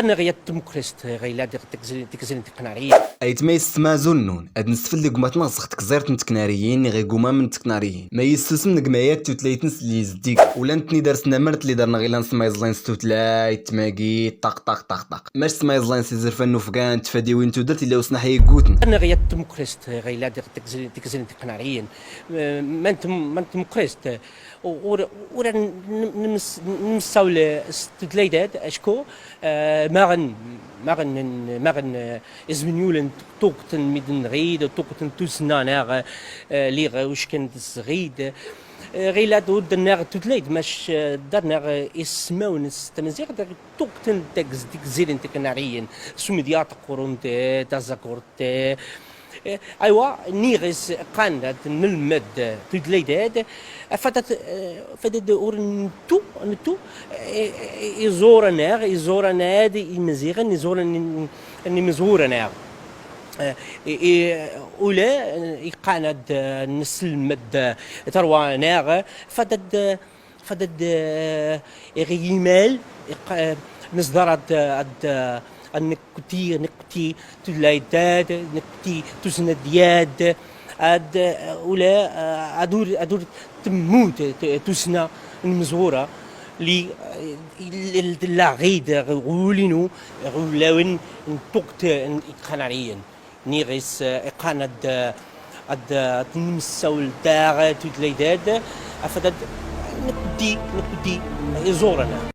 أنا غير ديمقراطية غير تكزين تقنعية ايت ما يستما زنون اد نستفل لك ماتنا زختك زيرت نتكناريين غي قوما من تكناريين ما يستسم نقمايات توتلايتنس اللي يزديك ولا نتني درسنا مرت اللي درنا غير نسما يزلين ستوتلايت ماكي طق طق طق طق ماش سما يزلين سيزر فنو فكان تفادي وين تو درت الا وسنا حي قوتن أنا غير ديمقراطية غير تكزين تقنعيين ما أنت ديمقراطية ورا نمساول استدلالات أشكو ما غن إزمنيولن توقتن ميدن غيد توقتن توسنا ناغ ليغ وش كانت الصغيد غير دود الناغ تدليد مش درنا اسماون استمزيغ توقتن تكز زيرن تكناريين سوميديات قرون تذكرت ايوا نيغس قاندت نلمد تدليداد فدد اورنتو نتو يزورنا دي مزيغن يزورن مزورنا أولى يقاند نسلمد تروى ناغ فدد غيمال نصدرت نكتي تلايداد نكتي تسندياد اد أولى ادور تموت تسنا المزورة لي لا غيد غولينو غولاون توقت قناريين نيغيس إقانة تنمساول داغ تدليداد أفدد نكدي يزورنا